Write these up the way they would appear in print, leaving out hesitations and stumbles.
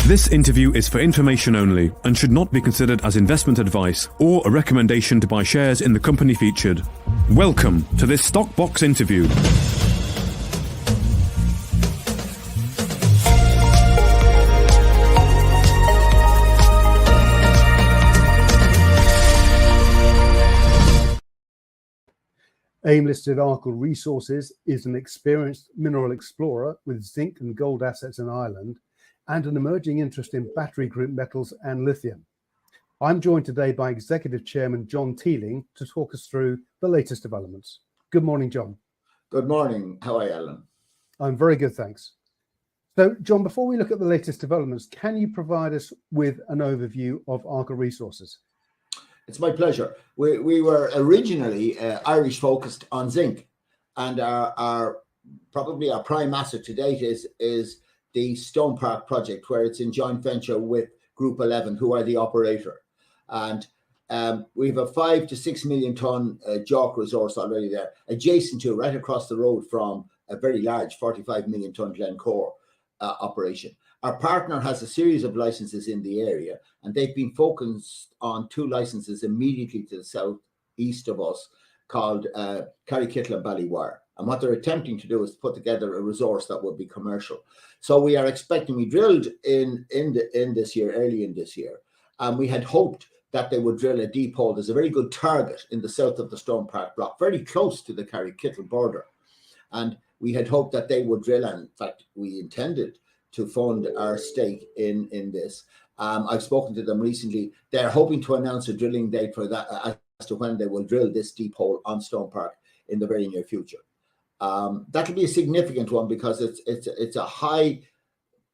This interview is for information only and should not be considered as investment advice or a recommendation to buy shares in the company featured. Welcome to this Stock Box interview. AIM-listed Arkle Resources is an experienced mineral explorer with zinc and gold assets in Ireland and an emerging interest in battery group metals and lithium. I'm joined today by Executive Chairman John Teeling to talk us through the latest developments. Good morning, John. Good morning. How are you, Alan? I'm very good, thanks. So, John, before we look at the latest developments, can you provide us with an overview of Arkle Resources? It's my pleasure. We were originally Irish focused on zinc, and our probably our prime asset to date is the Stone Park project, where it's in joint venture with Group 11, who are the operator. And we have a 5 to 6 million ton JORC resource already there, adjacent to, right across the road from a very large 45 million ton Glencore operation. Our partner has a series of licenses in the area, and they've been focused on 2 licenses immediately to the southeast of us called Carrykittle and Ballywire. And what they're attempting to do is put together a resource that would be commercial. So we are expecting, we drilled in this year, early in this year, and we had hoped that they would drill a deep hole. There's a very good target in the south of the Stone Park block, very close to the Carrykittle border. And we had hoped that they would drill, and in fact, we intended to fund our stake in this. I've spoken to them recently. They're hoping to announce a drilling date for that as to when they will drill this deep hole on Stone Park in the very near future. That'll be a significant one because it's a high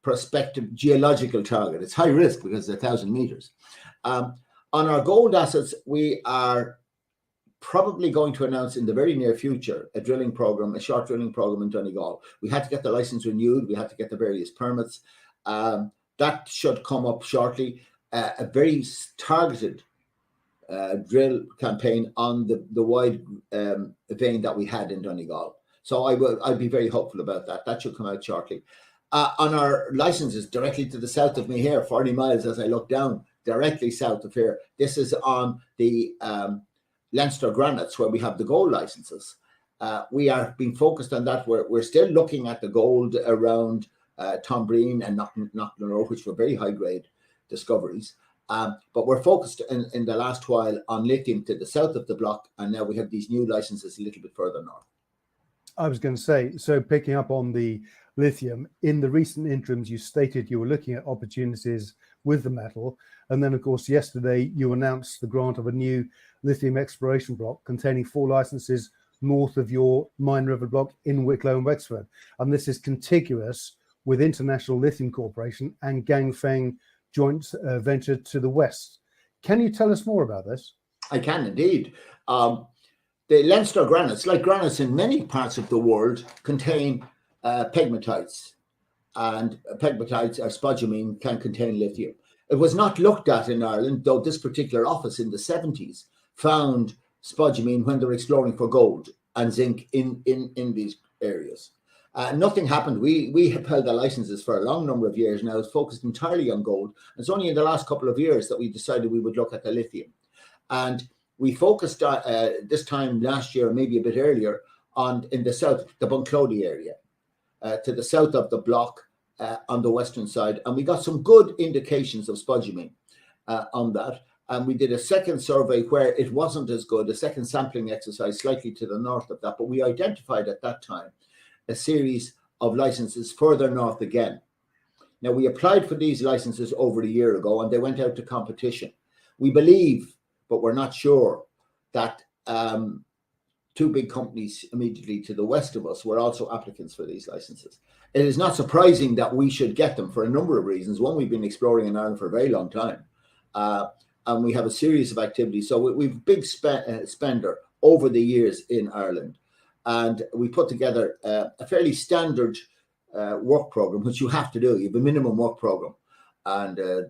prospective geological target. It's high risk because it's 1,000 meters. On our gold assets, we are probably going to announce in the very near future a drilling program, a short drilling program in Donegal. We had to get the license renewed. We had to get the various permits. That should come up shortly. A very targeted drill campaign on the wide vein that we had in Donegal. So I'd be very hopeful about that. That should come out shortly. On our licenses directly to the south of me here, 40 miles as I look down, directly south of here, this is on the Leinster granites where we have the gold licenses. We are being focused on that. We're still looking at the gold around Tombreen and Knocknarrow, which were very high grade discoveries. But we're focused in the last while on lithium to the south of the block, and now we have these new licenses a little bit further north. I was going to say, so picking up on the lithium, in the recent interims, you stated you were looking at opportunities with the metal. And then, of course, yesterday you announced the grant of a new lithium exploration block containing 4 licenses north of your Mine River block in Wicklow and Wexford. And this is contiguous with International Lithium Corporation and Ganfeng joint venture to the west. Can you tell us more about this? I can indeed. The Leinster granites, like granites in many parts of the world, contain pegmatites. And pegmatites or spodumene can contain lithium. It was not looked at in Ireland, though this particular office in the 70s found spodumene when they were exploring for gold and zinc in these areas. Nothing happened. We have held the licenses for a long number of years now. It's focused entirely on gold. It's only in the last couple of years that we decided we would look at the lithium. And we focused this time last year, maybe a bit earlier, in the south, the Bunclody area, to the south of the block on the western side. And we got some good indications of spodumene on that. And we did a second survey where it wasn't as good, a second sampling exercise slightly to the north of that. But we identified at that time a series of licenses further north again. Now, we applied for these licenses over a year ago, and they went out to competition. We believe, but we're not sure, that 2 big companies immediately to the west of us were also applicants for these licenses. It is not surprising that we should get them for a number of reasons. One, we've been exploring in Ireland for a very long time, and we have a series of activities. So we've a big spender over the years in Ireland. And we put together a fairly standard work program, which you have to do. You have a minimum work program. And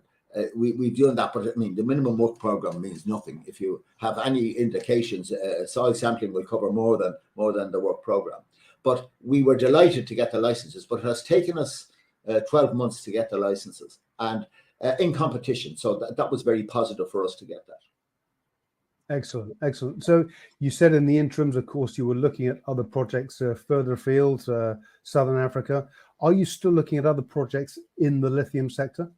we've done that, but I mean, the minimum work program means nothing. If you have any indications, soil sampling will cover more than the work program. But we were delighted to get the licenses, but it has taken us 12 months to get the licenses, and in competition. So that was very positive for us to get that. Excellent, excellent. So you said in the interims, of course, you were looking at other projects further afield, Southern Africa. Are you still looking at other projects in the lithium sector?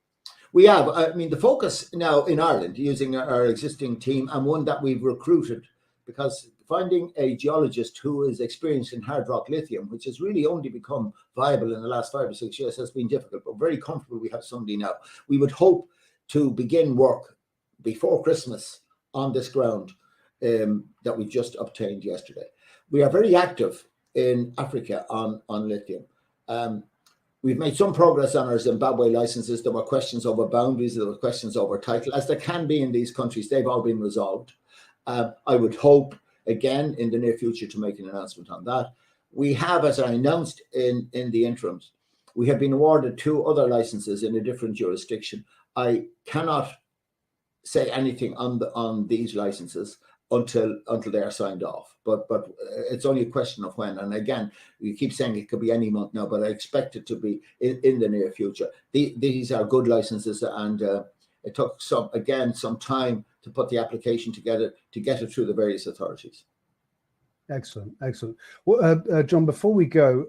We have. I mean, the focus now in Ireland, using our existing team and one that we've recruited, because finding a geologist who is experienced in hard rock lithium, which has really only become viable in the last 5 or 6 years, has been difficult, but very comfortable we have somebody now. We would hope to begin work before Christmas on this ground that we just obtained yesterday. We are very active in Africa on lithium. We've made some progress on our Zimbabwe licenses. There were questions over boundaries, there were questions over title, as there can be in these countries. They've all been resolved. I would hope, again, in the near future to make an announcement on that. We have, as I announced in the interims, we have been awarded 2 other licenses in a different jurisdiction. I cannot say anything on these licenses until they are signed off, but it's only a question of when. And again, you keep saying it could be any month now, but I expect it to be in the near future. These are good licenses, and it took some time to put the application together to get it through the various authorities. Excellent, excellent. Well, John, before we go,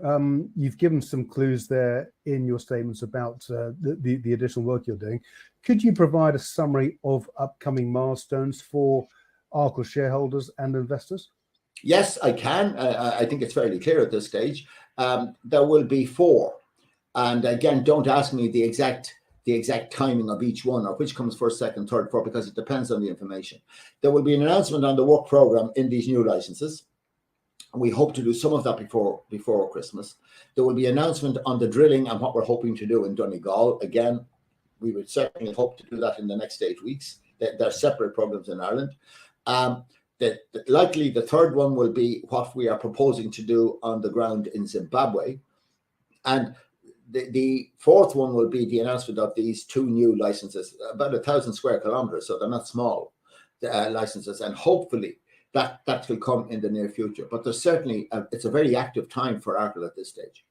you've given some clues there in your statements about the additional work you're doing. Could you provide a summary of upcoming milestones for Arkle shareholders and investors? Yes, I can. I think it's fairly clear at this stage. There will be 4, and again, don't ask me the exact timing of each one, or which comes first, second, third, fourth, because it depends on the information. There will be an announcement on the work program in these new licenses. We hope to do some of that before Christmas. There will be an announcement on the drilling and what we're hoping to do in Donegal. Again, we would certainly hope to do that in the next 8 weeks. They're separate programs in Ireland. Likely the third one will be what we are proposing to do on the ground in Zimbabwe. And the fourth one will be the announcement of these 2 new licenses, about 1,000 square kilometers, so they're not small licenses, and hopefully that will come in the near future. But there's certainly it's a very active time for Arkle at this stage.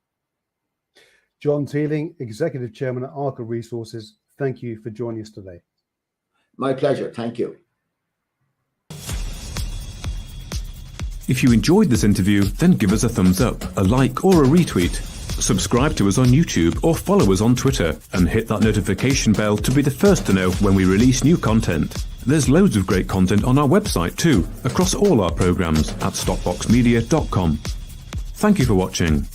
John Teeling, Executive Chairman at Arkle Resources, thank you for joining us today. My pleasure. Thank you. If you enjoyed this interview, then give us a thumbs up, a like or a retweet. Subscribe to us on YouTube or follow us on Twitter, and hit that notification bell to be the first to know when we release new content. There's loads of great content on our website too, across all our programs at stockboxmedia.com. Thank you for watching.